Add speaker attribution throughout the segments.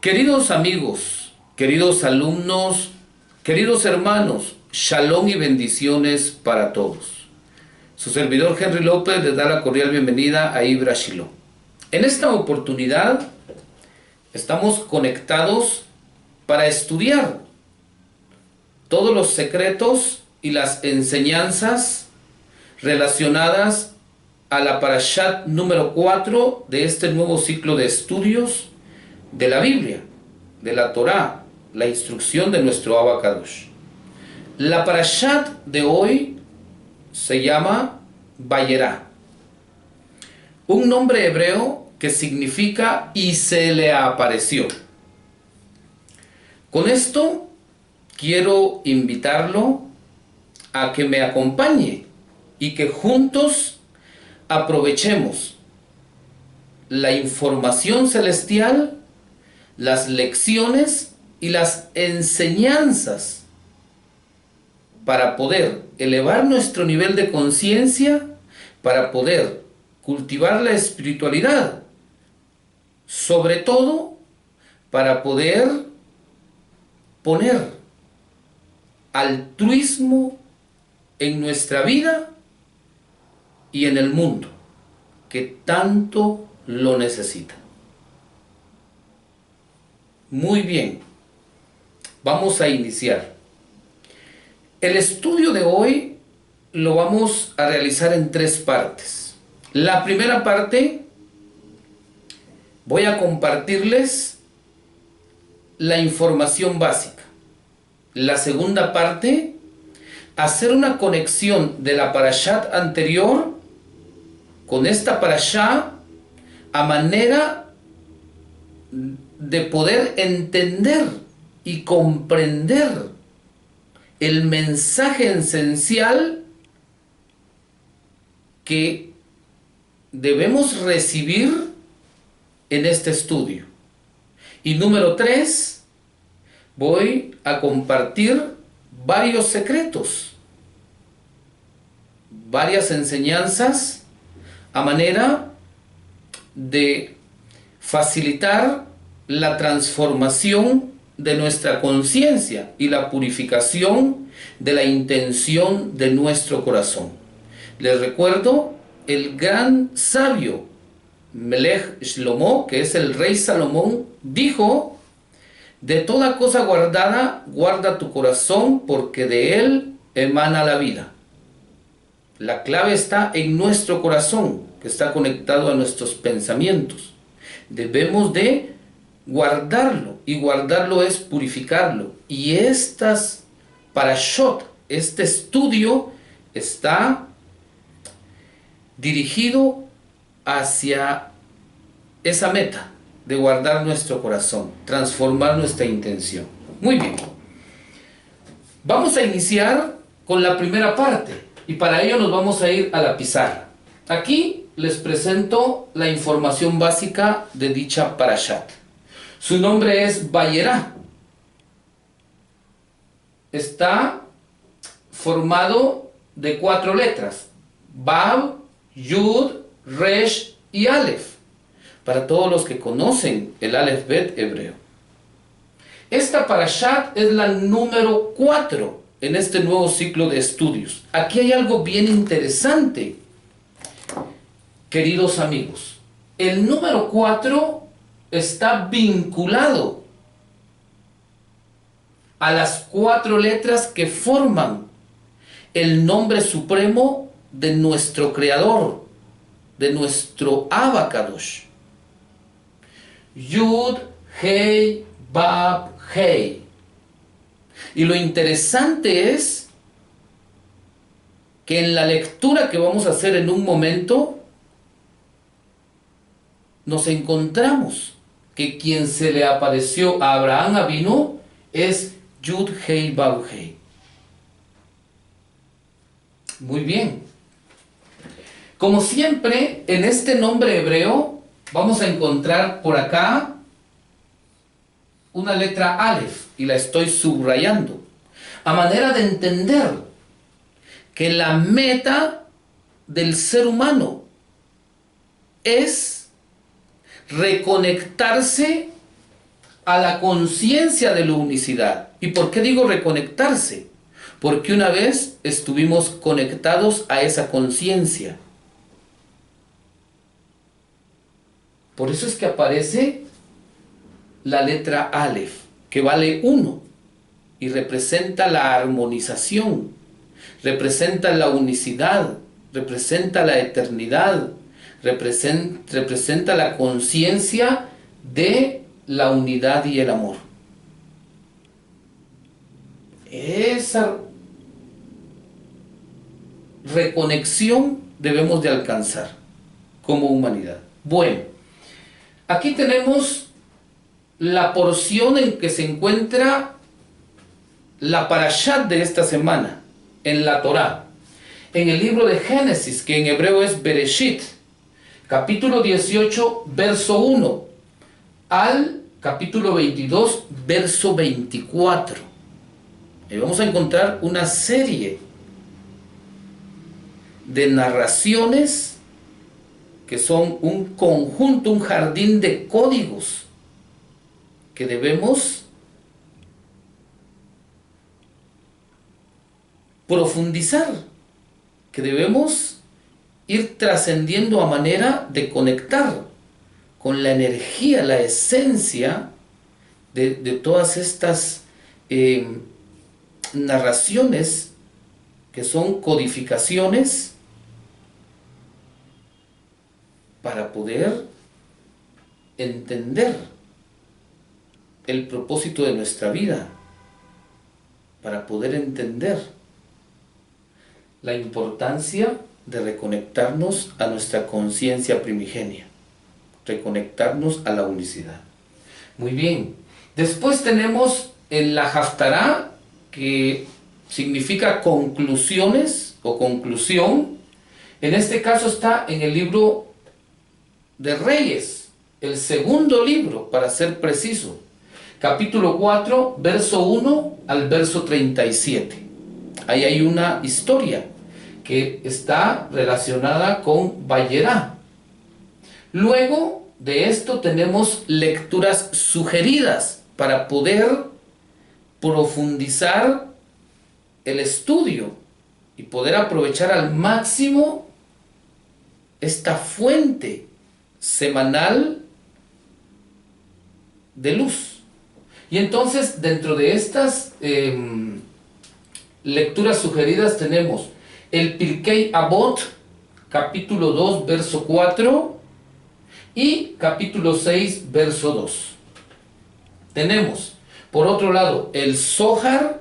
Speaker 1: Queridos amigos, queridos alumnos, queridos hermanos, shalom y bendiciones para todos. Su servidor Henry López les da la cordial bienvenida a Ibra Shiloh. En esta oportunidad estamos conectados para estudiar todos los secretos y las enseñanzas relacionadas a la Parashat número 4 de este nuevo ciclo de estudios de la Biblia, de la Torá, la instrucción de nuestro Abba Kadosh. La Parashat de hoy se llama Vayera, un nombre hebreo que significa y se le apareció. Con esto quiero invitarlo a que me acompañe y que juntos aprovechemos la información celestial, las lecciones y las enseñanzas para poder elevar nuestro nivel de conciencia, para poder cultivar la espiritualidad, sobre todo para poder poner altruismo en nuestra vida y en el mundo, que tanto lo necesita. Muy bien, vamos a iniciar. El estudio de hoy lo vamos a realizar en 3 partes. La primera parte, voy a compartirles la información básica. La segunda parte, hacer una conexión de la parashat anterior con esta parashá a manera de poder entender y comprender el mensaje esencial que debemos recibir en este estudio. Y número 3, voy a compartir varios secretos, varias enseñanzas a manera de facilitar la transformación de nuestra conciencia y la purificación de la intención de nuestro corazón. Les recuerdo, el gran sabio Melech Shlomo, que es el rey Salomón, dijo: de toda cosa guardada, guarda tu corazón, porque de él emana la vida. La clave está en nuestro corazón, que está conectado a nuestros pensamientos. Debemos de guardarlo, y guardarlo es purificarlo. Y estas parashot, este estudio, está dirigido hacia esa meta de guardar nuestro corazón, transformar nuestra intención. Muy bien, vamos a iniciar con la primera parte, y para ello nos vamos a ir a la pizarra. Aquí les presento la información básica de dicha parashat. Su nombre es Vayera. Está formado de 4 letras: Vav, Yud, Resh y Aleph, para todos los que conocen el Aleph Bet hebreo. Esta parashat es la número 4 en este nuevo ciclo de estudios. Aquí hay algo bien interesante, queridos amigos. El número 4 está vinculado a las 4 letras que forman el nombre supremo de nuestro Creador, de nuestro Abba Kadosh. Yud, Hei, Bab, Hei. Y lo interesante es que en la lectura que vamos a hacer en un momento, nos encontramos que quien se le apareció a Abraham Avinu es Yud Hei Bab Hei. Muy bien. Como siempre, en este nombre hebreo vamos a encontrar por acá una letra Aleph, y la estoy subrayando, a manera de entender que la meta del ser humano es reconectarse a la conciencia de la unicidad. ¿Y por qué digo reconectarse? Porque una vez estuvimos conectados a esa conciencia. Por eso es que aparece la letra Aleph, que vale 1 y representa la armonización, representa la unicidad, representa la eternidad, representa la conciencia de la unidad y el amor. Esa reconexión debemos de alcanzar como humanidad. Bueno, aquí tenemos la porción en que se encuentra la parashat de esta semana en la Torá, en el libro de Génesis, que en hebreo es Bereshit, capítulo 18, verso 1, al capítulo 22, verso 24. Y vamos a encontrar una serie de narraciones que son un conjunto, un jardín de códigos que debemos profundizar, que debemos ir trascendiendo a manera de conectar con la energía, la esencia de todas estas narraciones que son codificaciones para poder entender el propósito de nuestra vida, para poder entender la importancia de reconectarnos a nuestra conciencia primigenia, reconectarnos a la unicidad. Muy bien, después tenemos la Haftará, que significa conclusiones o conclusión. En este caso está en el libro de Reyes, el segundo libro, para ser preciso, capítulo 4, verso 1 al verso 37. Ahí hay una historia que está relacionada con Vayera. Luego de esto tenemos lecturas sugeridas para poder profundizar el estudio y poder aprovechar al máximo esta fuente semanal de luz. Y entonces, dentro de estas lecturas sugeridas tenemos el Pirkei Avot, capítulo 2, verso 4, y capítulo 6, verso 2. Tenemos, por otro lado, el Zohar,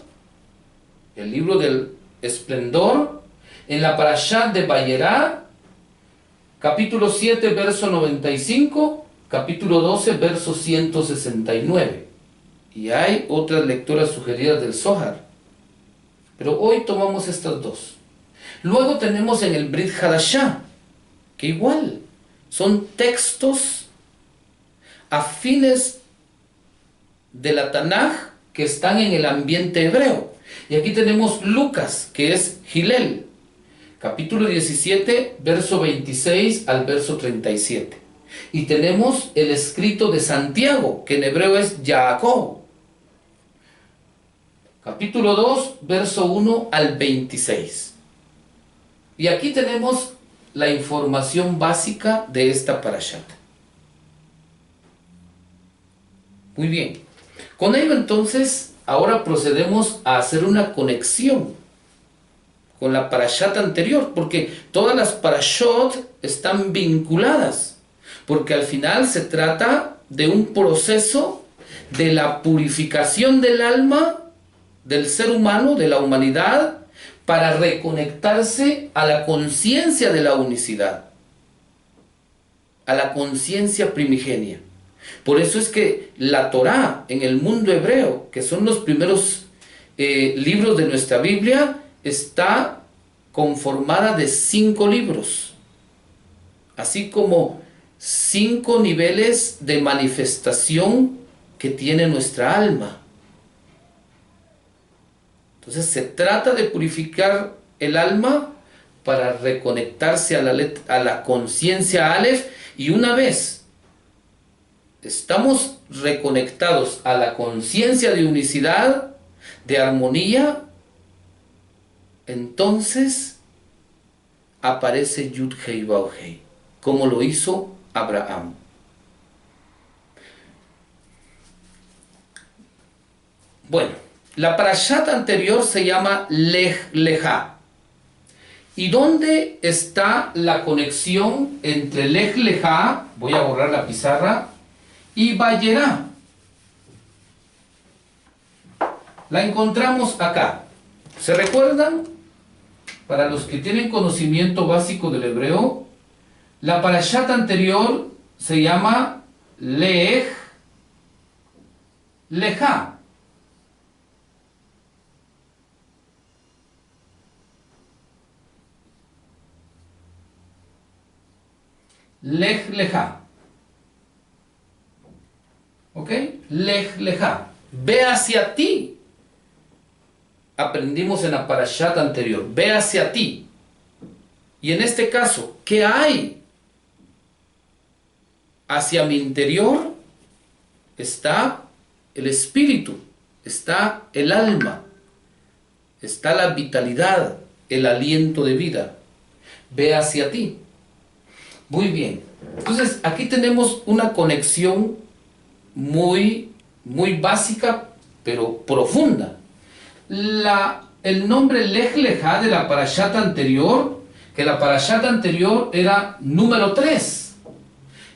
Speaker 1: el libro del esplendor, en la Parashat de Vayera, capítulo 7, verso 95, capítulo 12, verso 169. Y hay otras lecturas sugeridas del Zohar, pero hoy tomamos estas dos. Luego tenemos en el Brit Hadashah, que igual son textos afines de la Tanaj que están en el ambiente hebreo. Y aquí tenemos Lucas, que es Hillel, capítulo 17, verso 26 al verso 37. Y tenemos el escrito de Santiago, que en hebreo es Jacob, capítulo 2, verso 1 al 26. Y aquí tenemos la información básica de esta parashat. Muy bien. Con ello entonces, ahora procedemos a hacer una conexión con la parashat anterior, porque todas las parashot están vinculadas, porque al final se trata de un proceso de la purificación del alma, del ser humano, de la humanidad, para reconectarse a la conciencia de la unicidad, a la conciencia primigenia. Por eso es que la Torá en el mundo hebreo, que son los primeros libros de nuestra Biblia, está conformada de 5 libros, así como 5 niveles de manifestación que tiene nuestra alma. Entonces se trata de purificar el alma para reconectarse a la conciencia Aleph, y una vez estamos reconectados a la conciencia de unicidad, de armonía, entonces aparece Yud-Hei Vav-Hei, como lo hizo Abraham. Bueno, la parashat anterior se llama Lech Lejá. ¿Y dónde está la conexión entre Lech Lejá, voy a borrar la pizarra, y Vayerá? La encontramos acá. ¿Se recuerdan? Para los que tienen conocimiento básico del hebreo, la parashat anterior se llama Lech Lejá. Lech Lejá. ¿Ok? Lech Lejá. Ve hacia ti. Aprendimos en la parashat anterior. Ve hacia ti. Y en este caso, ¿qué hay? Hacia mi interior está el espíritu, está el alma, está la vitalidad, el aliento de vida. Ve hacia ti. Muy bien. Entonces, aquí tenemos una conexión muy básica, pero profunda. El nombre Lech Lejá de la parashat anterior, que la parashat anterior era número 3.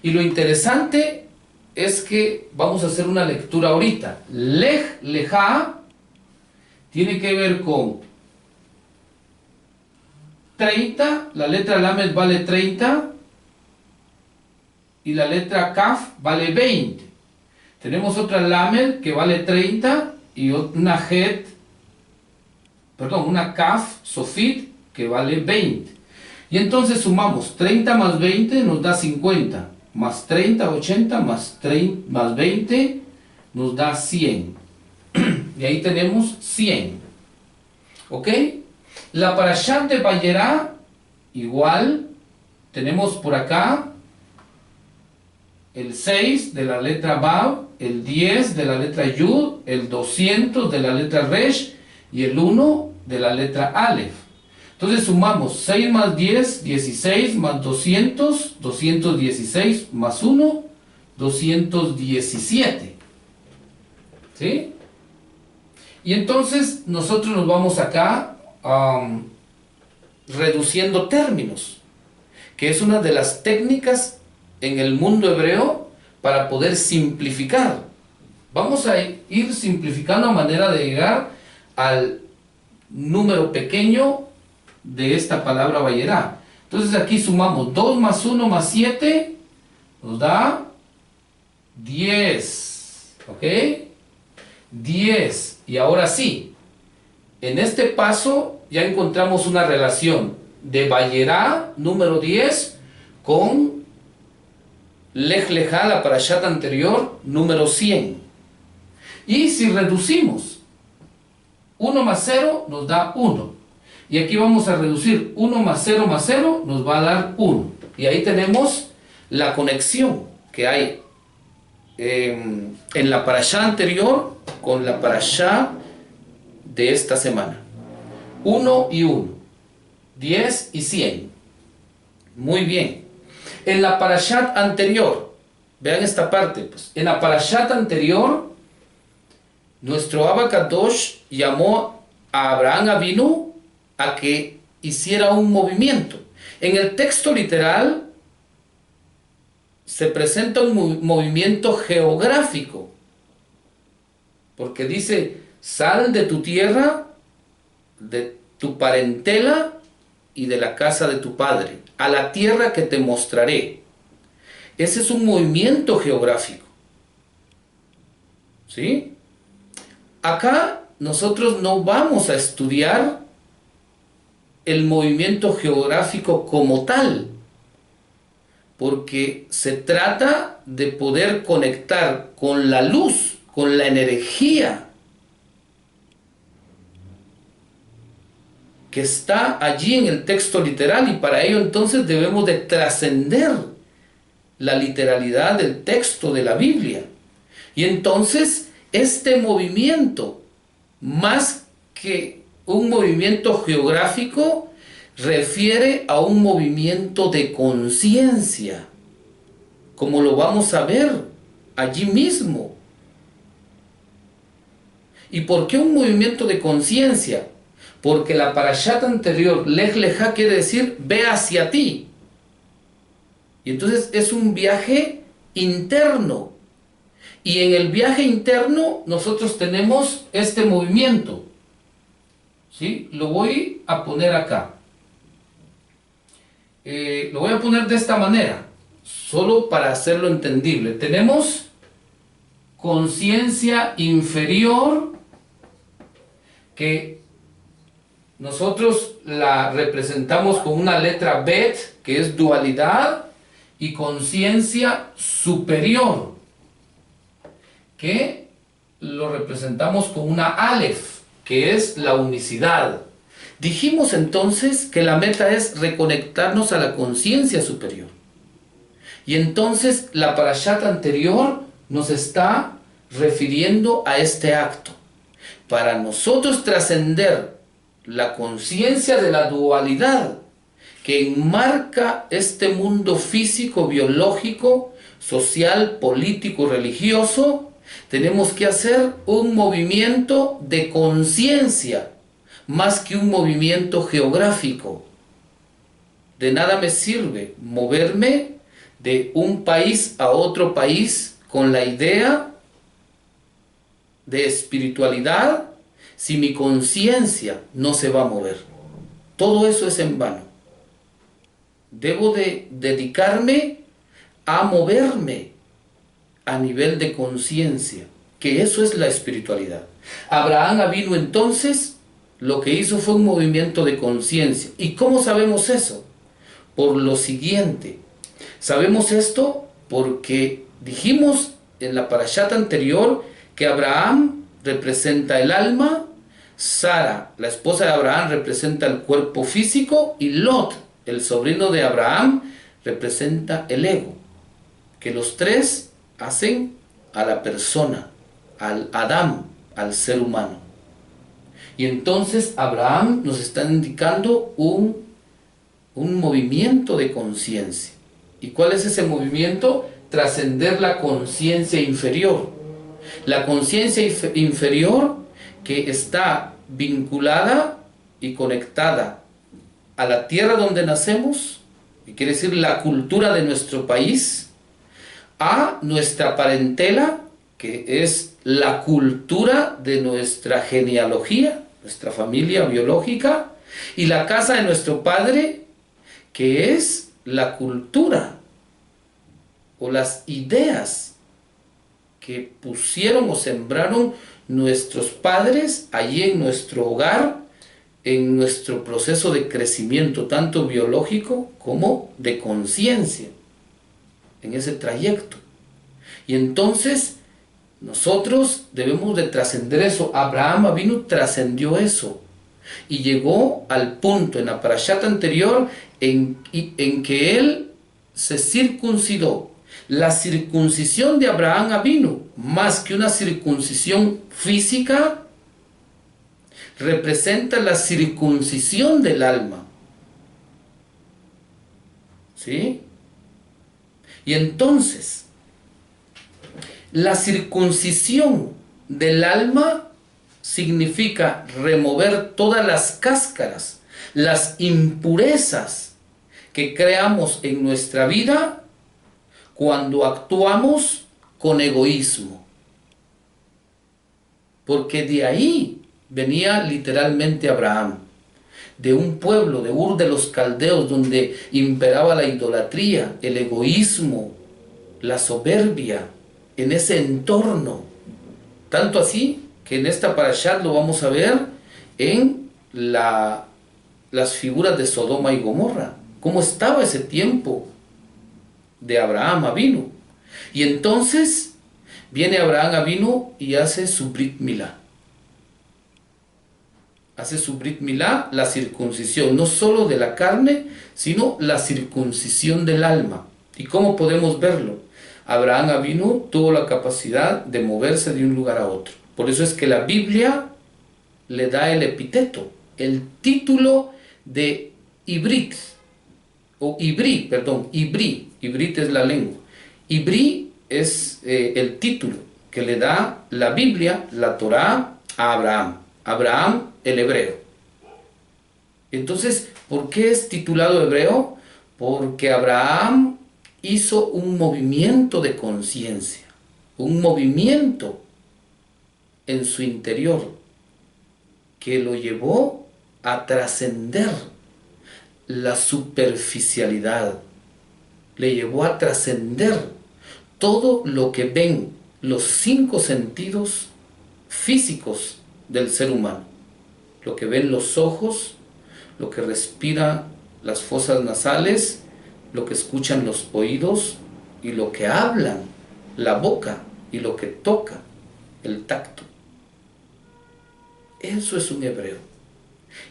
Speaker 1: Y lo interesante es que vamos a hacer una lectura ahorita. Lech Lejá tiene que ver con 30, la letra Lamed vale 30, y la letra Kaf vale 20. Tenemos otra Lamed que vale 30 y una una Kaf Sofit que vale 20. Y entonces sumamos 30 más 20 nos da 50, más 30, 80, más 20 nos da 100. Y ahí tenemos 100. ¿Ok? La parashat de Vayerá, igual, tenemos por acá el 6 de la letra Vav, el 10 de la letra Yud, el 200 de la letra Resh y el 1 de la letra Aleph. Entonces sumamos 6 más 10, 16, más 200, 216, más 1, 217. ¿Sí? Y entonces nosotros nos vamos acá reduciendo términos, que es una de las técnicas en el mundo hebreo para poder simplificar. Vamos a ir simplificando a manera de llegar al número pequeño de esta palabra Vayerá. Entonces aquí sumamos 2 más 1 más 7 nos da 10. ¿Ok? 10. Y ahora sí, en este paso ya encontramos una relación de Vayerá número 10 con Lech Lejá, la parashat anterior, número 100. Y si reducimos 1 más 0 nos da 1. Y aquí vamos a reducir 1 más 0 nos va a dar 1. Y ahí tenemos la conexión que hay en la parashat anterior con la parashat de esta semana. 1 y 1. 10 y 100. Muy bien. En la parashat anterior, vean esta parte, pues, en la parashat anterior, nuestro Abba Kadosh llamó a Abraham Avinu a que hiciera un movimiento. En el texto literal se presenta un movimiento geográfico, porque dice, sal de tu tierra, de tu parentela y de la casa de tu padre, a la tierra que te mostraré. Ese es un movimiento geográfico. ¿Sí? Acá nosotros no vamos a estudiar el movimiento geográfico como tal, porque se trata de poder conectar con la luz, con la energía que está allí en el texto literal, y para ello entonces debemos de trascender la literalidad del texto de la Biblia. Y entonces este movimiento, más que un movimiento geográfico, refiere a un movimiento de conciencia, como lo vamos a ver allí mismo. ¿Y por qué un movimiento de conciencia? Porque la parashat anterior, Lech Lecha, quiere decir ve hacia ti. Y entonces es un viaje interno. Y en el viaje interno nosotros tenemos este movimiento. ¿Sí? Lo voy a poner acá. Lo voy a poner de esta manera, solo para hacerlo entendible. Tenemos conciencia inferior, que nosotros la representamos con una letra Bet, que es dualidad, y conciencia superior, que lo representamos con una Aleph, que es la unicidad. Dijimos entonces que la meta es reconectarnos a la conciencia superior. Y entonces la parashat anterior nos está refiriendo a este acto. Para nosotros trascender la conciencia de la dualidad que enmarca este mundo físico, biológico, social, político, religioso, tenemos que hacer un movimiento de conciencia más que un movimiento geográfico. De nada me sirve moverme de un país a otro país con la idea de espiritualidad si mi conciencia no se va a mover. Todo eso es en vano. Debo de dedicarme a moverme a nivel de conciencia, que eso es la espiritualidad. Abraham Avinu entonces lo que hizo fue un movimiento de conciencia. ¿Y cómo sabemos eso? Por lo siguiente. Sabemos esto porque dijimos en la parashat anterior que Abraham representa el alma, Sara, la esposa de Abraham, representa el cuerpo físico, y Lot, el sobrino de Abraham, representa el ego. Que los tres hacen a la persona, al Adán, al ser humano. Y entonces Abraham nos está indicando un movimiento de conciencia. ¿Y cuál es ese movimiento? Trascender la conciencia inferior. La conciencia inferior que está vinculada y conectada a la tierra donde nacemos, y quiere decir la cultura de nuestro país, a nuestra parentela, que es la cultura de nuestra genealogía, nuestra familia biológica, y la casa de nuestro padre, que es la cultura o las ideas que pusieron o sembraron nuestros padres allí en nuestro hogar, en nuestro proceso de crecimiento, tanto biológico como de conciencia, en ese trayecto. Y entonces nosotros debemos de trascender eso. Abraham Avinu trascendió eso y llegó al punto en la parashat anterior en que él se circuncidó. La circuncisión de Abraham Avinu, más que una circuncisión física, representa la circuncisión del alma. ¿Sí? Y entonces, la circuncisión del alma significa remover todas las cáscaras, las impurezas que creamos en nuestra vida cuando actuamos con egoísmo. Porque de ahí venía literalmente Abraham, de un pueblo, de Ur de los Caldeos, donde imperaba la idolatría, el egoísmo, la soberbia, en ese entorno. Tanto así que en esta parashat lo vamos a ver en las figuras de Sodoma y Gomorra. ¿Cómo estaba ese tiempo de Abraham Avinu? Y entonces viene Abraham Avinu y hace su Brit Milá. Hace su Brit Milá, la circuncisión, no solo de la carne, sino la circuncisión del alma. ¿Y cómo podemos verlo? Abraham Avinu tuvo la capacidad de moverse de un lugar a otro. Por eso es que la Biblia le da el epíteto, el título de Ibrit, o Ibrí, perdón, Ibrí. Ibrit es la lengua. Ibrí es el título que le da la Biblia, la Torá, a Abraham. Abraham, el hebreo. Entonces, ¿por qué es titulado hebreo? Porque Abraham hizo un movimiento de conciencia, un movimiento en su interior que lo llevó a trascender la superficialidad, le llevó a trascender todo lo que ven los 5 sentidos físicos del ser humano, lo que ven los ojos, lo que respira las fosas nasales, lo que escuchan los oídos y lo que hablan la boca y lo que toca el tacto. Eso es un hebreo.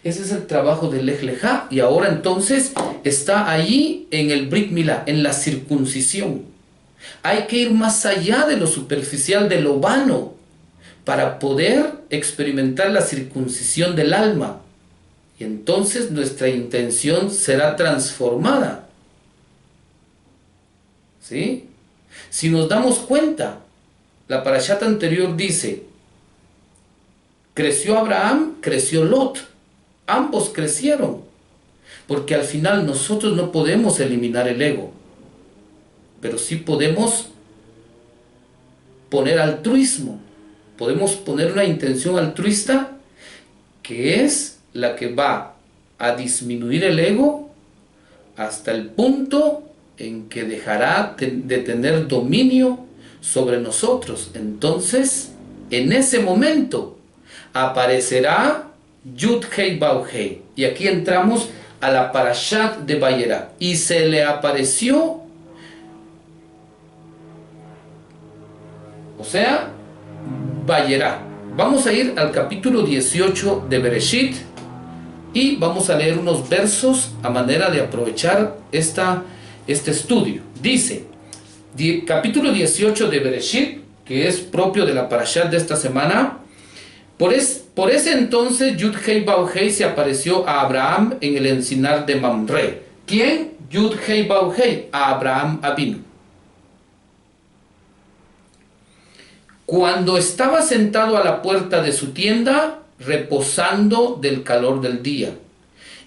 Speaker 1: Ese es el trabajo del Lej Lejá, y ahora entonces está allí en el Brit Milá, en la circuncisión. Hay que ir más allá de lo superficial, de lo vano, para poder experimentar la circuncisión del alma. Y entonces nuestra intención será transformada. ¿Sí? Si nos damos cuenta, la parashat anterior dice: creció Abraham, creció Lot. Ambos crecieron. Porque al final nosotros no podemos eliminar el ego, pero sí podemos poner altruismo. Podemos poner una intención altruista que es la que va a disminuir el ego hasta el punto en que dejará de tener dominio sobre nosotros. Entonces, en ese momento aparecerá Yud Hei Bau Hei. Y aquí entramos a la parashat de Vayera. Y se le apareció, o sea, Vayera. Vamos a ir al capítulo 18 de Bereshit y vamos a leer unos versos a manera de aprovechar este estudio. Dice, capítulo 18 de Bereshit, que es propio de la parashat de esta semana: por ese entonces Yud Hei Bau Hei se apareció a Abraham en el encinar de Mamre. ¿Quién? Yud Hei Bau Hei, a Abraham Avinu. Cuando estaba sentado a la puerta de su tienda, reposando del calor del día,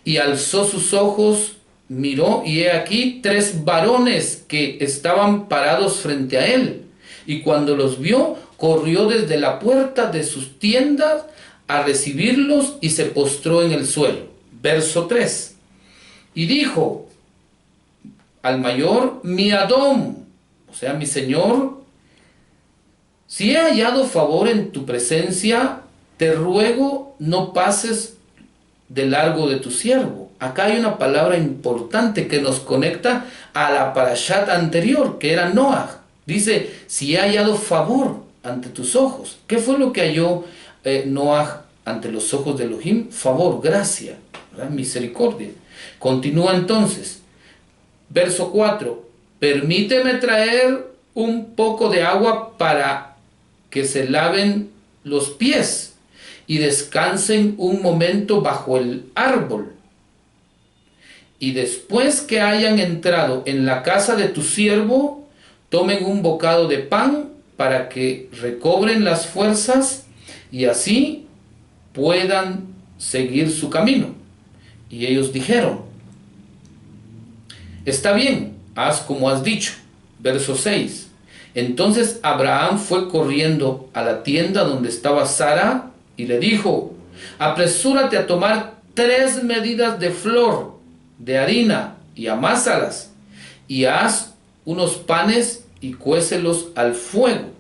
Speaker 1: y alzó sus ojos, miró, y he aquí 3 varones que estaban parados frente a él. Y cuando los vio, corrió desde la puerta de sus tiendas a recibirlos y se postró en el suelo. Verso 3. Y dijo al mayor: mi Adón, o sea, mi Señor, si he hallado favor en tu presencia, te ruego no pases de largo de tu siervo. Acá hay una palabra importante que nos conecta a la parashat anterior, que era Noah. Dice: si he hallado favor ante tus ojos. ¿Qué fue lo que halló Noah ante los ojos de Elohim? Favor, gracia, ¿verdad? Misericordia. Continúa entonces. Verso 4. Permíteme traer un poco de agua para que se laven los pies y descansen un momento bajo el árbol. Y después que hayan entrado en la casa de tu siervo, tomen un bocado de pan para que recobren las fuerzas y así puedan seguir su camino. Y ellos dijeron: está bien, haz como has dicho. Verso 6. Entonces Abraham fue corriendo a la tienda donde estaba Sara y le dijo: apresúrate a tomar 3 medidas de flor de harina y amásalas, y haz unos panes y cuécelos al fuego.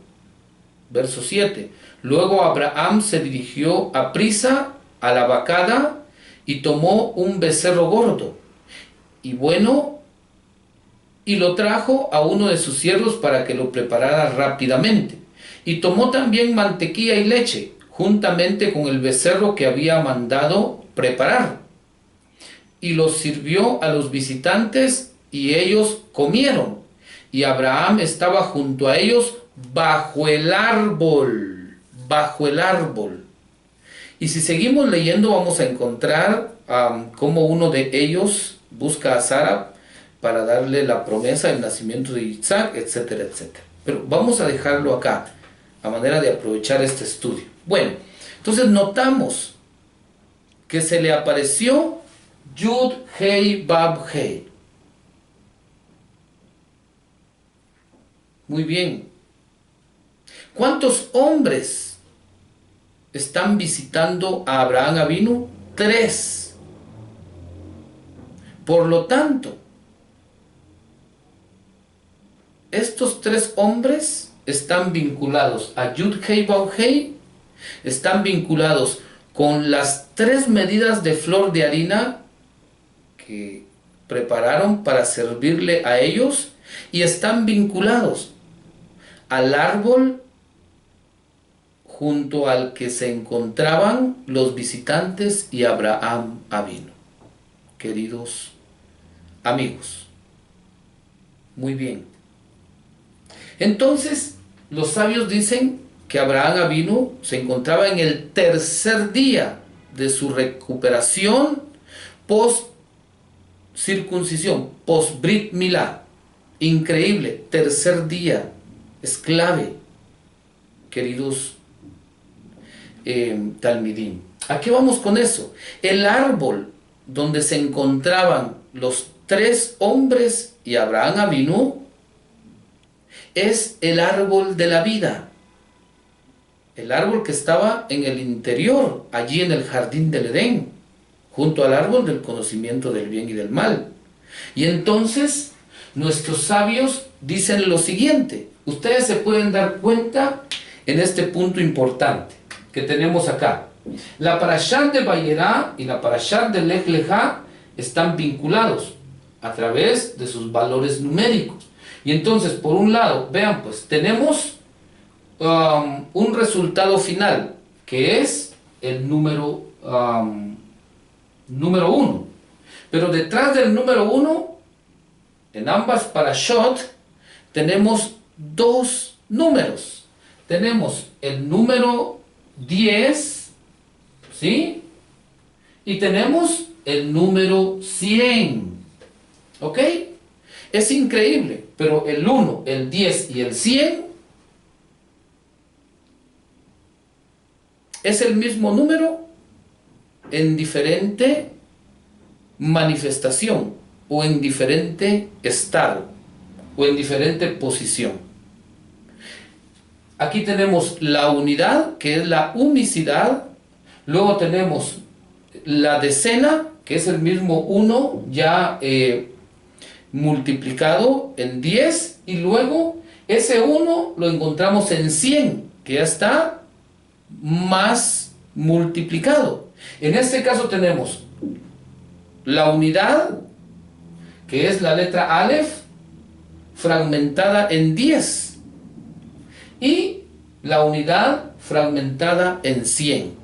Speaker 1: Verso 7. Luego Abraham se dirigió aprisa a la vacada y tomó un becerro gordo y bueno, y lo trajo a uno de sus siervos para que lo preparara rápidamente. Y tomó también mantequilla y leche, juntamente con el becerro que había mandado preparar. Y los sirvió a los visitantes, y ellos comieron. y Abraham estaba junto a ellos bajo el árbol, bajo el árbol. Y si seguimos leyendo vamos a encontrar cómo uno de ellos busca a Sara para darle la promesa del nacimiento de Isaac, etcétera, etcétera. Pero vamos a dejarlo acá, a manera de aprovechar este estudio. Bueno, entonces notamos que se le apareció Yud, Hei, Bab, Hei. Muy bien. ¿Cuántos hombres están visitando a Abraham Avinu? 3. Por lo tanto, estos 3 hombres están vinculados a Yud, Hei, Bab, Hei, están vinculados con las 3 medidas de flor de harina que prepararon para servirle a ellos, y están vinculados al árbol junto al que se encontraban los visitantes y Abraham Avinu. Queridos amigos, muy bien. Entonces, los sabios dicen que Abraham Avinu se encontraba en el 3er día de su recuperación post circuncisión, post Brit Milá. Increíble, 3er día, es clave, queridos Talmidim. ¿A qué vamos con eso? El árbol donde se encontraban los 3 hombres y Abraham Avinu es el árbol de la vida, el árbol que estaba en el interior, allí en el jardín del Edén, junto al árbol del conocimiento del bien y del mal. Y entonces nuestros sabios dicen lo siguiente. Ustedes se pueden dar cuenta en este punto importante que tenemos acá. La parashat de Vayera y la parashat de Lech Lejá están vinculados a través de sus valores numéricos. Y entonces, por un lado, vean pues, tenemos un resultado final, que es el número 1. Pero detrás del número 1, en ambas parashot, tenemos 2 números. Tenemos el número 10, ¿sí? Y tenemos el número 100. ¿Ok? Es increíble, pero el 1, el 10 y el 100 es el mismo número en diferente manifestación, o en diferente estado, o en diferente posición. Aquí tenemos la unidad, que es la unicidad. Luego tenemos la decena, que es el mismo 1 ya multiplicado en 10, y luego ese 1 lo encontramos en 100, que ya está más multiplicado. En este caso tenemos la unidad, que es la letra Aleph, fragmentada en 10, y la unidad fragmentada en 100.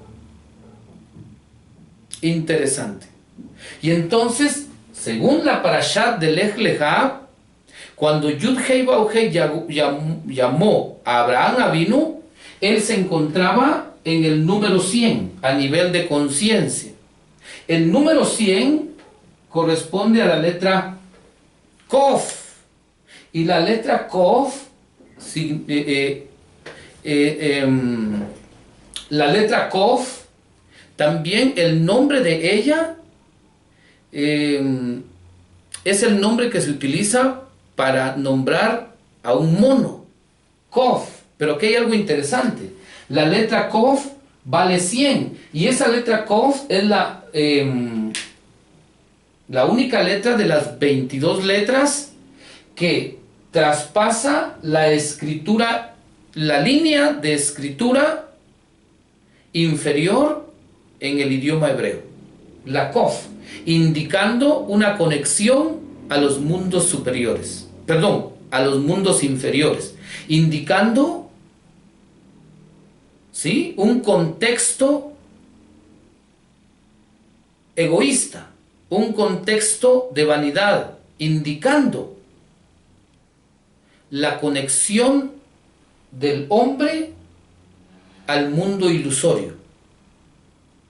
Speaker 1: Interesante. Y entonces, según la parashat de Lech Lejá, cuando Yud Hei Bau Hei llamó a Abraham Avinu, él se encontraba en el número 100 a nivel de conciencia. El número 100 corresponde a la letra Kof, y la letra Kof, la letra Kof, también el nombre de ella es el nombre que se utiliza para nombrar a un mono, Kof. Pero aquí hay algo interesante. La letra Kof vale 100, y esa letra Kof es la única letra de las 22 letras que traspasa la escritura, la línea de escritura inferior en el idioma hebreo, la Kof, indicando una conexión a los mundos superiores, perdón, a los mundos inferiores, indicando, ¿sí?, un contexto egoísta, un contexto de vanidad, indicando la conexión del hombre al mundo ilusorio,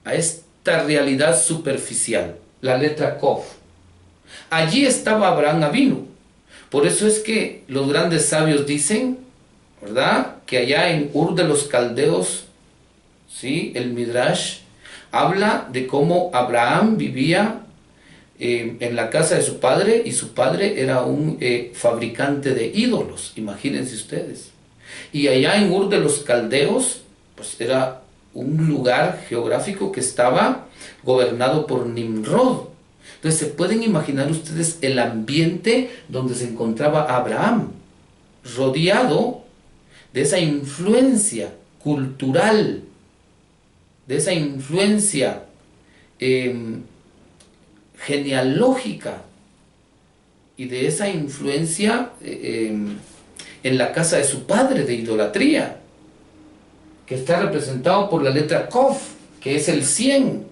Speaker 1: a esta realidad superficial, la letra Kof. Allí estaba Abraham Avinu. Por eso es que los grandes sabios dicen, ¿verdad?, que allá en Ur de los Caldeos, ¿sí?, el Midrash habla de cómo Abraham vivía en la casa de su padre, y su padre era un fabricante de ídolos, imagínense ustedes. Y allá en Ur de los Caldeos, pues era un lugar geográfico que estaba gobernado por Nimrod. Entonces se pueden imaginar ustedes el ambiente donde se encontraba Abraham, rodeado de esa influencia cultural, de esa influencia genealógica y de esa influencia en la casa de su padre de idolatría, que está representado por la letra Kof, que es el 100.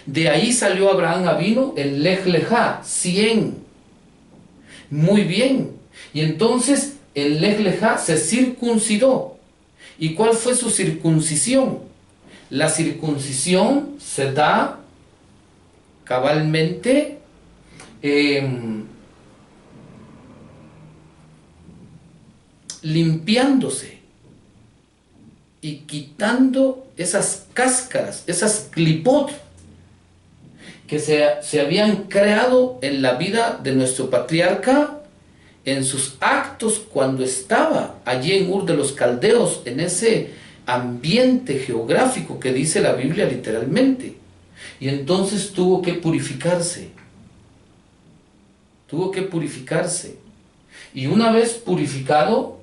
Speaker 1: De ahí salió Abraham Avinu, el Lej Lejá, 100. Muy bien. Y entonces el Lej Lejá se circuncidó. ¿Y cuál fue su circuncisión? La circuncisión se da cabalmente limpiándose y quitando esas cáscaras, esas clipot que se habían creado en la vida de nuestro patriarca, en sus actos cuando estaba allí en Ur de los Caldeos, en ese ambiente geográfico que dice la Biblia literalmente. Y entonces tuvo que purificarse. Tuvo que purificarse. Y una vez purificado,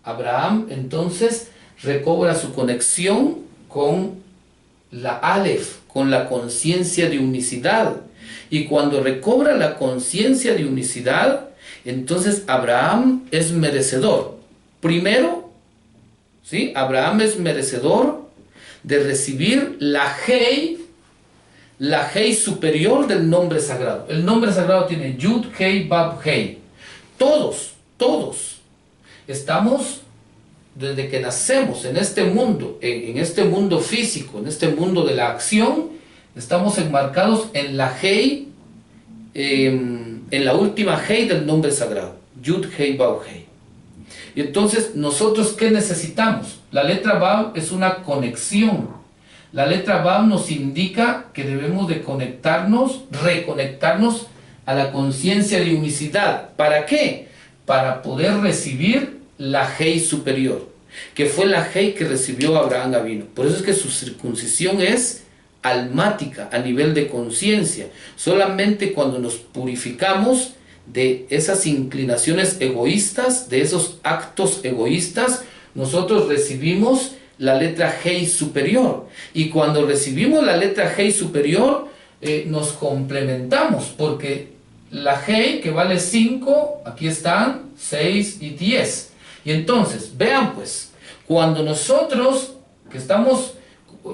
Speaker 1: Abraham entonces recobra su conexión con la Aleph, con la conciencia de unicidad. Y cuando recobra la conciencia de unicidad, entonces Abraham es merecedor. Primero, ¿sí?, Abraham es merecedor de recibir la Hei superior del nombre sagrado. El nombre sagrado tiene Yud, Hei, Bab, Hei. Todos estamos, desde que nacemos en este mundo, en este mundo físico, en este mundo de la acción, estamos enmarcados en la Hei, en la última Hei del nombre sagrado, Yud, Hei, Bab, Hei. Y entonces, ¿nosotros qué necesitamos? La letra Bab es una conexión. La letra Bab nos indica que debemos de reconectarnos a la conciencia de unicidad. ¿Para qué? Para poder recibir la Hei superior, que fue la Hei que recibió Abraham Avinu. Por eso es que su circuncisión es almática, a nivel de conciencia. Solamente cuando nos purificamos de esas inclinaciones egoístas, de esos actos egoístas, nosotros recibimos la letra Hei superior. Y cuando recibimos la letra Hei superior, nos complementamos, porque la Hei, que vale 5, aquí están 6 y 10. Y entonces, vean pues, cuando nosotros, que estamos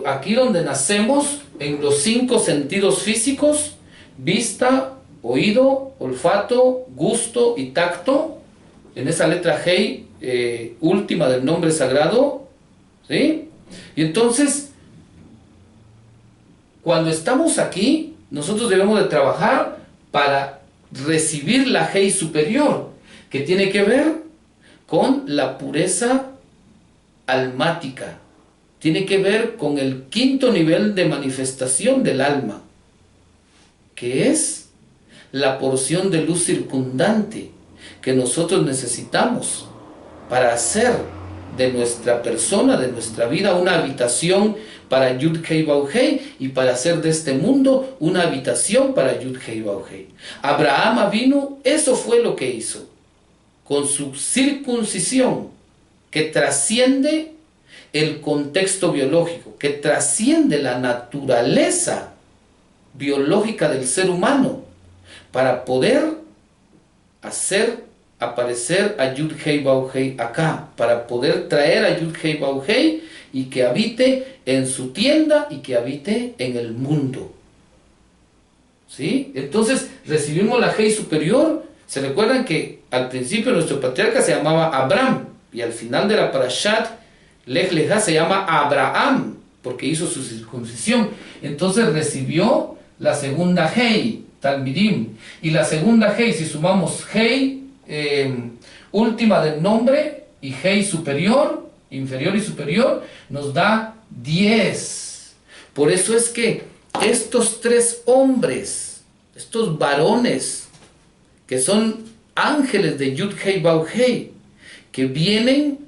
Speaker 1: aquí donde nacemos, en los 5 sentidos físicos, vista, oído, olfato, gusto y tacto, en esa letra Hei última del nombre sagrado, ¿sí? Y entonces, cuando estamos aquí, nosotros debemos de trabajar para recibir la Hei superior, que tiene que ver con la pureza almática, tiene que ver con el 5.º nivel de manifestación del alma, que es la porción de luz circundante que nosotros necesitamos para hacer de nuestra persona, de nuestra vida, una habitación para Yud Hei Bau Hei, y para hacer de este mundo una habitación para Yud Hei Bau Hei. Abraham Avinu, eso fue lo que hizo, con su circuncisión, que trasciende el contexto biológico, que trasciende la naturaleza biológica del ser humano, para poder hacer aparecer a Yud Hei Bau Hei acá, para poder traer a Yud Hei Bau Hei y que habite en su tienda y que habite en el mundo. ¿Sí? Entonces recibimos la Hei superior Se recuerdan que al principio nuestro patriarca se llamaba Abraham y al final de la Parashat Lech Lecha se llama Abraham porque hizo su circuncisión. Entonces recibió la segunda Hei, Talmidim. Y la segunda Hei, si sumamos Hei última del nombre y Hei superior, inferior y superior, nos da 10. Por eso es que estos tres hombres, estos varones, que son ángeles de Yud Hei Bau Hei, que vienen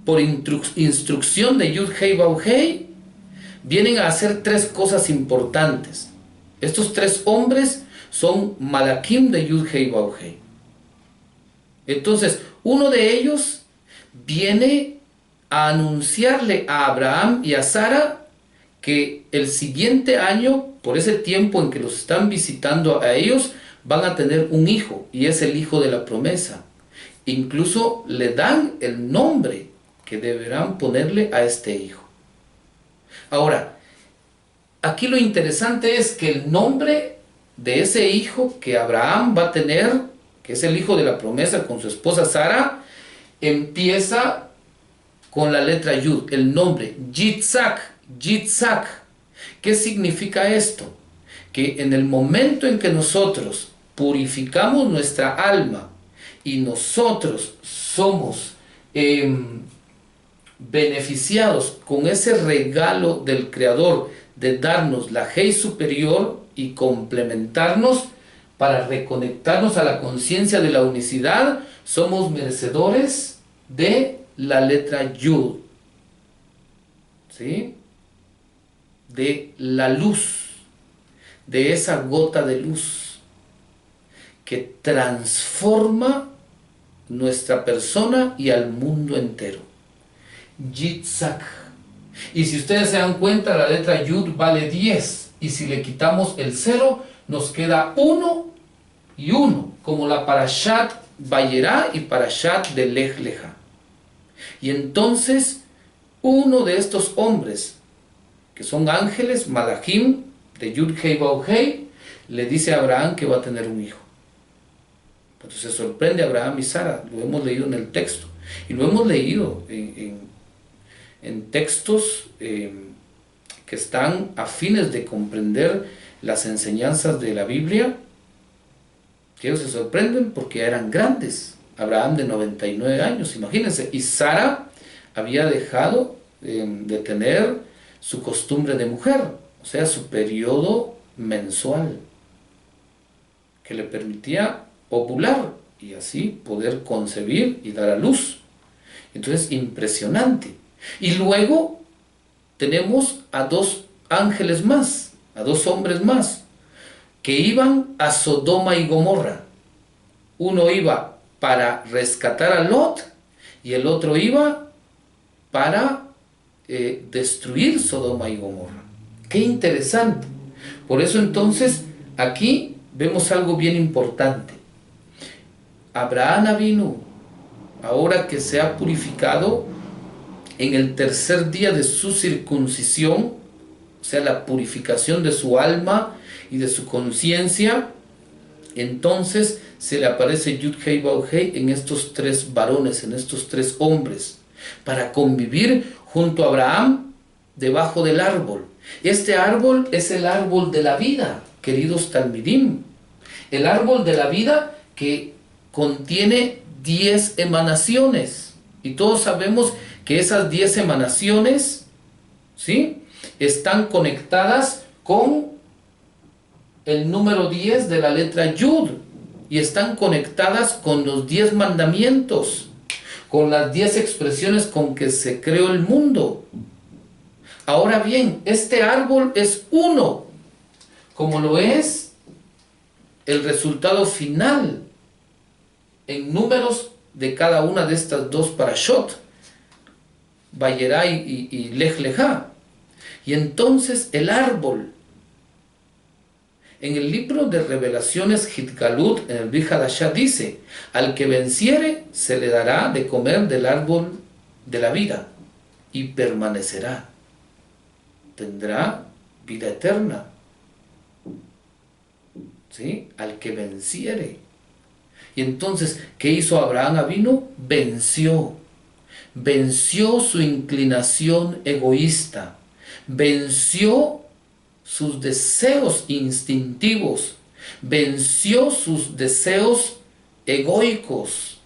Speaker 1: por instrucción de Yud Hei Bau Hei, vienen a hacer tres cosas importantes. Estos tres hombres son Malakim de Yud Hei Bau Hei. Entonces, uno de ellos viene a anunciarle a Abraham y a Sara que el siguiente año, por ese tiempo en que los están visitando a ellos, van a tener un hijo, y es el hijo de la promesa. Incluso le dan el nombre que deberán ponerle a este hijo. Ahora, aquí lo interesante es que el nombre de ese hijo que Abraham va a tener, que es el hijo de la promesa con su esposa Sara, empieza con la letra Yud, el nombre Yitzhak. Yitzhak. ¿Qué significa esto? Que en el momento en que nosotros purificamos nuestra alma y nosotros somos beneficiados con ese regalo del Creador de darnos la Hei superior y complementarnos para reconectarnos a la conciencia de la unicidad, somos merecedores de la letra Yud, ¿sí? De la luz, de esa gota de luz que transforma nuestra persona y al mundo entero. Yitzhak. Y si ustedes se dan cuenta, la letra Yud vale 10, y si le quitamos el 0, nos queda 1 y 1, como la Parashat Vayera y Parashat de Lech Lecha. Y entonces, uno de estos hombres, que son ángeles, Malachim, de Yud Hei Bau Hei, le dice a Abraham que va a tener un hijo. Entonces se sorprende a Abraham y Sara, lo hemos leído en el texto, y lo hemos leído en textos que están a fines de comprender las enseñanzas de la Biblia, que ellos se sorprenden porque eran grandes. Abraham de 99 años, imagínense, y Sara había dejado de tener su costumbre de mujer, o sea, su periodo mensual, que le permitía ovular y así poder concebir y dar a luz. Entonces, impresionante. Y luego tenemos a dos ángeles más, a dos hombres más, que iban a Sodoma y Gomorra. Uno iba para rescatar a Lot y el otro iba para destruir Sodoma y Gomorra. ¡Qué interesante! Por eso entonces aquí vemos algo bien importante. Abraham Avinu, ahora que se ha purificado en el tercer día de su circuncisión, o sea, la purificación de su alma y de su conciencia, entonces se le aparece Yud Hei Bau Hei en estos tres varones, en estos tres hombres, para convivir junto a Abraham debajo del árbol. Este árbol es el árbol de la vida, queridos Talmidim. El árbol de la vida que contiene 10 emanaciones. Y todos sabemos que esas 10 emanaciones, ¿sí?, están conectadas con el número 10 de la letra Yud. Y están conectadas con los 10 mandamientos, con las 10 expresiones con que se creó el mundo. Ahora bien, este árbol es uno, como lo es el resultado final en números de cada una de estas dos parashot, Vayera y Lech Lecha. Y entonces el árbol, en el libro de Revelaciones Hitgalut, en el Brit Hadashah dice: al que venciere se le dará de comer del árbol de la vida y permanecerá. Tendrá vida eterna. ¿Sí? Al que venciere. Y entonces, ¿qué hizo Abraham Avinu? Venció su inclinación egoísta, venció sus deseos instintivos, venció sus deseos egoicos.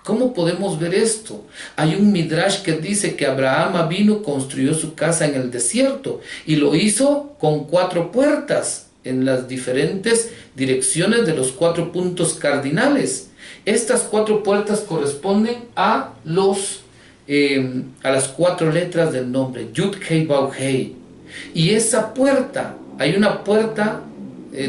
Speaker 1: ¿Cómo podemos ver esto? Hay un midrash que dice que Abraham Avinu construyó su casa en el desierto y lo hizo con 4 puertas en las diferentes direcciones de los 4 puntos cardinales. Estas 4 puertas corresponden a las 4 letras del nombre, Yud Hei Vav Hei. Y esa puerta, hay una puerta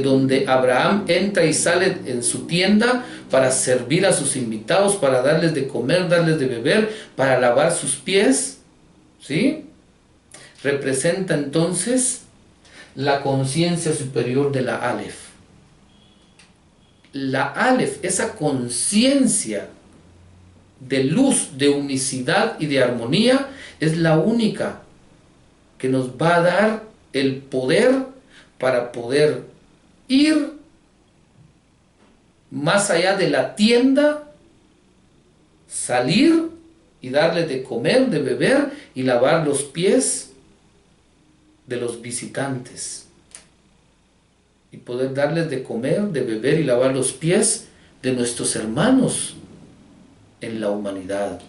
Speaker 1: donde Abraham entra y sale en su tienda para servir a sus invitados, para darles de comer, darles de beber, para lavar sus pies, ¿sí? Representa entonces la conciencia superior de la Aleph. La Aleph, esa conciencia de luz, de unicidad y de armonía, es la única que nos va a dar el poder para poder ir más allá de la tienda, salir y darle de comer, de beber y lavar los pies de los visitantes, y poder darles de comer, de beber y lavar los pies de nuestros hermanos en la humanidad.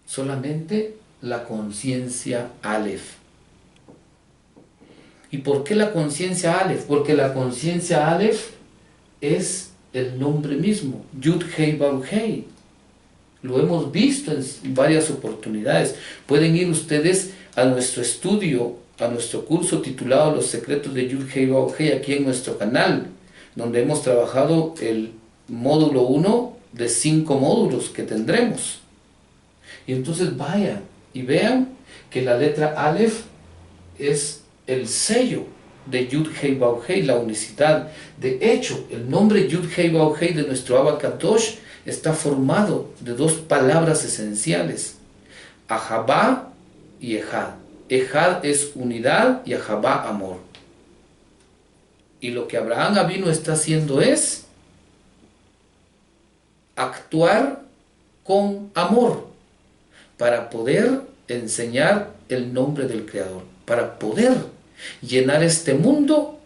Speaker 1: Solamente la conciencia Aleph. ¿Y por qué la conciencia Aleph? Porque la conciencia Aleph es el nombre mismo, Yud Hei Vav Hei. Lo hemos visto en varias oportunidades. Pueden ir ustedes a nuestro estudio, a nuestro curso titulado Los secretos de Yud Hei Vav Hei, aquí en nuestro canal, donde hemos trabajado el módulo 1 de 5 módulos que tendremos. Y entonces vayan y vean que la letra Aleph es el sello de Yud Hei Vav Hei, la unicidad. De hecho, el nombre Yud Hei Vav Hei de nuestro Abba Kadosh está formado de 2 palabras esenciales, Ahabá y Ejad. Ejad es unidad y Ahabá amor. Y lo que Abraham Avinu está haciendo es actuar con amor para poder enseñar el nombre del Creador, para poder llenar este mundo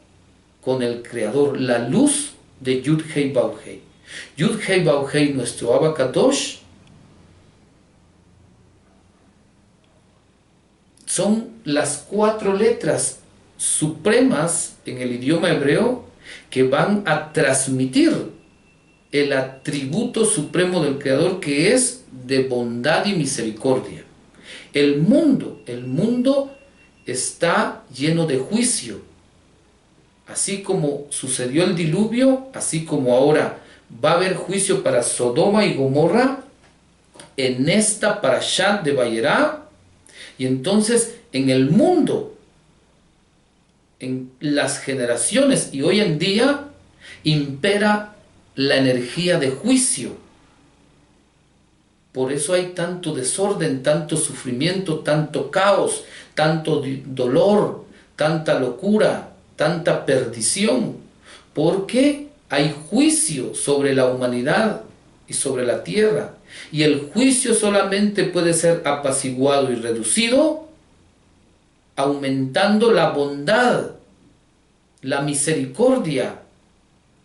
Speaker 1: con el Creador, la luz de Yud Hei Vav Hei. Yud Hei Vav Hei, nuestro Abba Kadosh, son las 4 letras supremas en el idioma hebreo que van a transmitir el atributo supremo del Creador, que es de bondad y misericordia. El mundo está lleno de juicio. Así como sucedió el diluvio, así como ahora va a haber juicio para Sodoma y Gomorra en esta parashá de Vayera. Y entonces en el mundo, en las generaciones y hoy en día, impera la energía de juicio. Por eso hay tanto desorden, tanto sufrimiento, tanto caos, tanto dolor, tanta locura, tanta perdición, porque hay juicio sobre la humanidad y sobre la tierra. Y el juicio solamente puede ser apaciguado y reducido aumentando la bondad, la misericordia.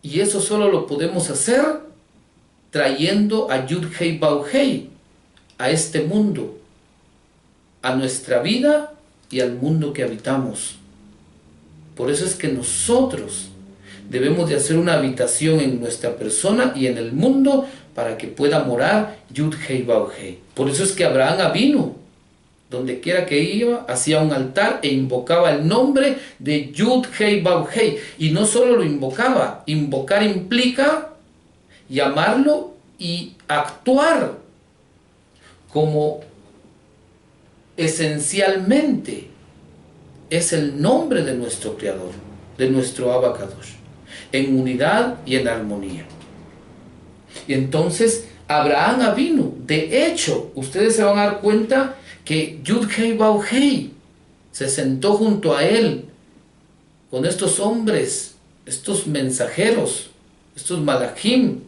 Speaker 1: Y eso solo lo podemos hacer trayendo a Yud Hei Vav Hei a este mundo, a nuestra vida y al mundo que habitamos. Por eso es que nosotros debemos de hacer una habitación en nuestra persona y en el mundo para que pueda morar Yud Hei Vav Hei. Por eso es que Abraham Avinu, donde quiera que iba, hacía un altar e invocaba el nombre de Yud Hei Vav Hei. Y no solo lo invocaba, invocar implica llamarlo y actuar como esencialmente es el nombre de nuestro Creador, de nuestro Abba Kadosh, en unidad y en armonía. Y entonces Abraham Avinu, de hecho, ustedes se van a dar cuenta que Yud Hei Vav Hei se sentó junto a él con estos hombres, estos mensajeros, estos malajim,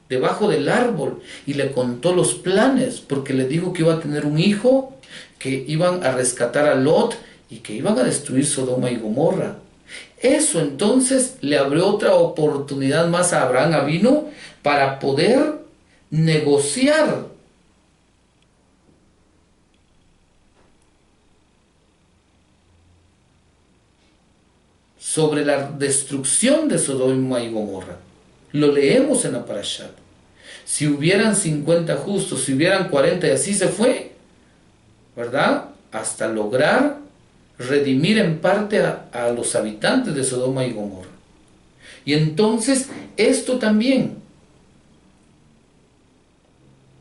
Speaker 1: debajo del árbol, y le contó los planes, porque le dijo que iba a tener un hijo, que iban a rescatar a Lot y que iban a destruir Sodoma y Gomorra. Eso entonces le abrió otra oportunidad más a Abraham Avinu para poder negociar sobre la destrucción de Sodoma y Gomorra. Lo leemos en la Parashat. Si hubieran 50 justos, si hubieran 40, y así se fue, ¿verdad? Hasta lograr redimir en parte a los habitantes de Sodoma y Gomorra. Y entonces esto también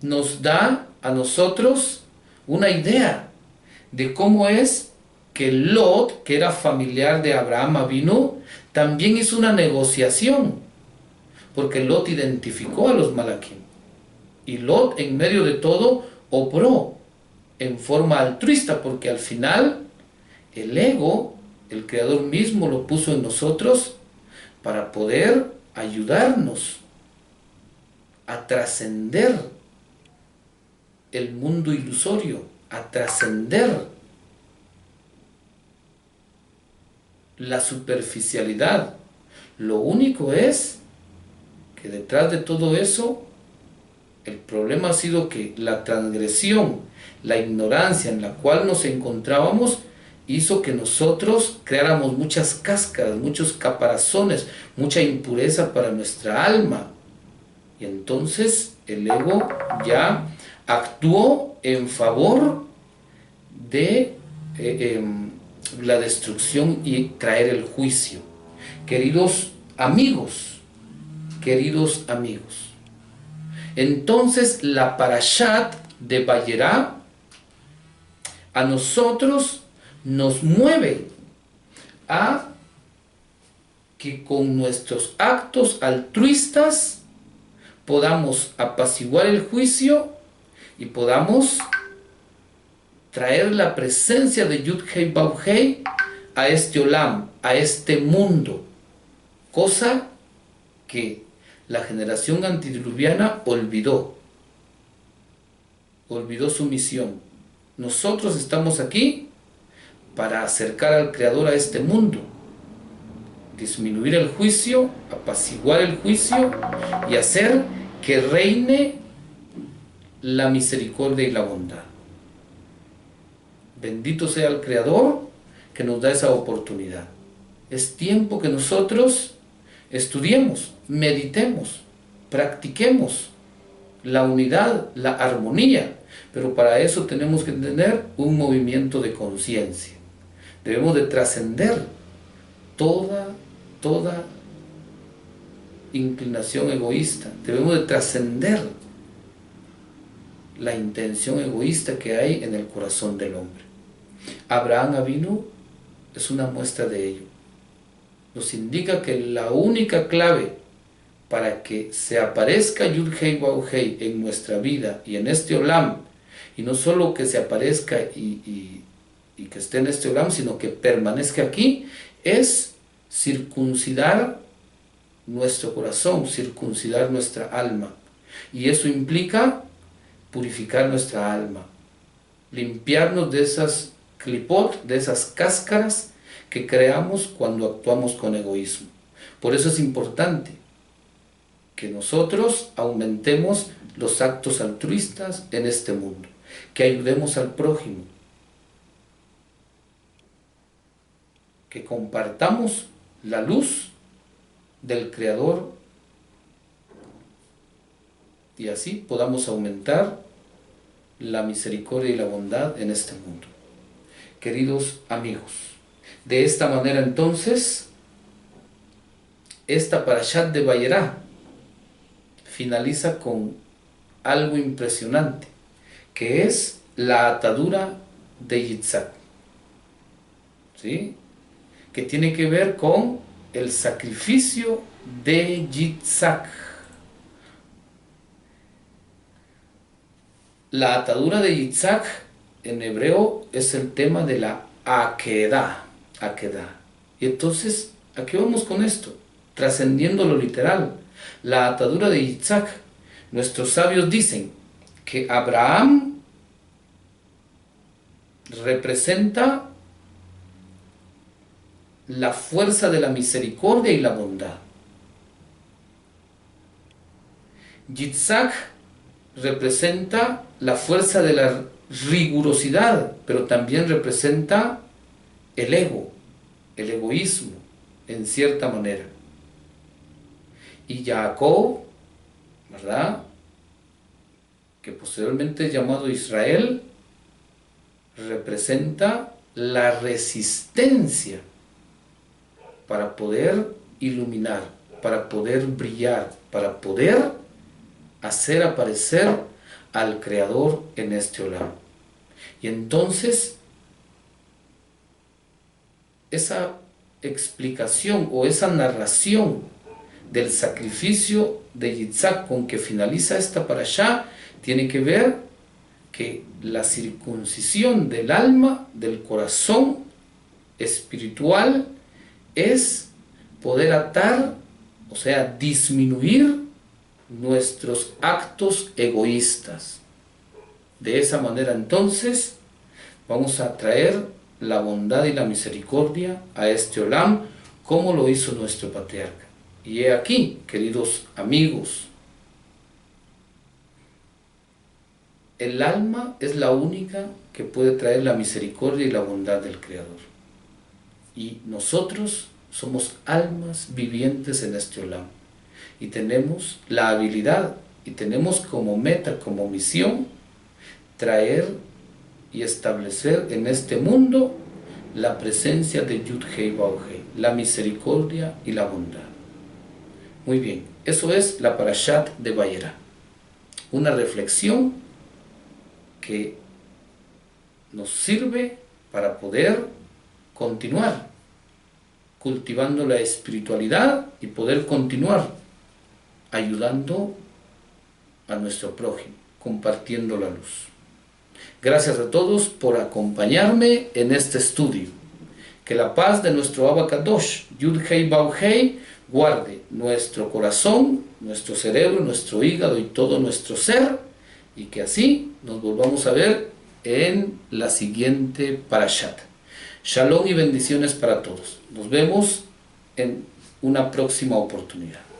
Speaker 1: nos da a nosotros una idea de cómo es que Lot, que era familiar de Abraham Avinu, también hizo una negociación, porque Lot identificó a los Malaquim. Y Lot, en medio de todo, obró en forma altruista, porque al final el ego, el Creador mismo lo puso en nosotros para poder ayudarnos a trascender el mundo ilusorio, a trascender la superficialidad. Lo único es que detrás de todo eso, el problema ha sido que la transgresión, la ignorancia en la cual nos encontrábamos, hizo que nosotros creáramos muchas cáscaras, muchos caparazones, mucha impureza para nuestra alma. Y entonces el ego ya actuó en favor de la destrucción y traer el juicio. Queridos amigos, entonces la Parashat de Vayera a nosotros nos mueve a que con nuestros actos altruistas podamos apaciguar el juicio y podamos traer la presencia de Yud-Hei Vav-Hei a este Olam, a este mundo, cosa que la generación antediluviana olvidó su misión. Nosotros estamos aquí para acercar al Creador a este mundo, disminuir el juicio, apaciguar el juicio y hacer que reine la misericordia y la bondad. Bendito sea el Creador que nos da esa oportunidad. Es tiempo que nosotros estudiemos, meditemos, practiquemos la unidad, la armonía, pero para eso tenemos que tener un movimiento de conciencia. Debemos de trascender toda inclinación egoísta. Debemos de trascender la intención egoísta que hay en el corazón del hombre. Abraham Avinu es una muestra de ello. Nos indica que la única clave para que se aparezca Yud-Hei Vav-Hei en nuestra vida y en este Olam, y no solo que se aparezca y que esté en este Olam, sino que permanezca aquí, es circuncidar nuestro corazón, circuncidar nuestra alma. Y eso implica purificar nuestra alma, limpiarnos de esas clipot, de esas cáscaras que creamos cuando actuamos con egoísmo. Por eso es importante que nosotros aumentemos los actos altruistas en este mundo, que ayudemos al prójimo, que compartamos la luz del Creador y así podamos aumentar la misericordia y la bondad en este mundo. Queridos amigos, de esta manera entonces, esta Parashat de Vayera finaliza con algo impresionante, que es la atadura de Yitzhak, ¿sí? Que tiene que ver con el sacrificio de Yitzhak. La atadura de Yitzhak en hebreo es el tema de la Akedah, Akedah. Y entonces, ¿a qué vamos con esto? Trascendiendo lo literal, la atadura de Yitzhak. Nuestros sabios dicen que Abraham representa la fuerza de la misericordia y la bondad. Yitzhak representa la fuerza de la rigurosidad, pero también representa el ego, el egoísmo, en cierta manera. Y Jacob, ¿verdad?, que posteriormente es llamado Israel, representa la resistencia para poder iluminar, para poder brillar, para poder hacer aparecer al Creador en este olam. Y entonces, esa explicación o esa narración del sacrificio de Yitzhak con que finaliza esta parashá tiene que ver que la circuncisión del alma, del corazón espiritual, es poder atar, o sea, disminuir nuestros actos egoístas. De esa manera entonces vamos a traer la bondad y la misericordia a este olam, como lo hizo nuestro patriarca. Y he aquí, queridos amigos, el alma es la única que puede traer la misericordia y la bondad del Creador. Y nosotros somos almas vivientes en este olam. Y tenemos la habilidad y tenemos como meta, como misión, traer y establecer en este mundo la presencia de Yud Hei Vav Hei, la misericordia y la bondad. Muy bien, eso es la Parashat de Vayera. Una reflexión que nos sirve para poder continuar cultivando la espiritualidad y poder continuar ayudando a nuestro prójimo, compartiendo la luz. Gracias a todos por acompañarme en este estudio. Que la paz de nuestro Abba Kadosh, Yud Hei Vav Hei, guarde nuestro corazón, nuestro cerebro, nuestro hígado y todo nuestro ser, y que así nos volvamos a ver en la siguiente Parashat. Shalom y bendiciones para todos. Nos vemos en una próxima oportunidad.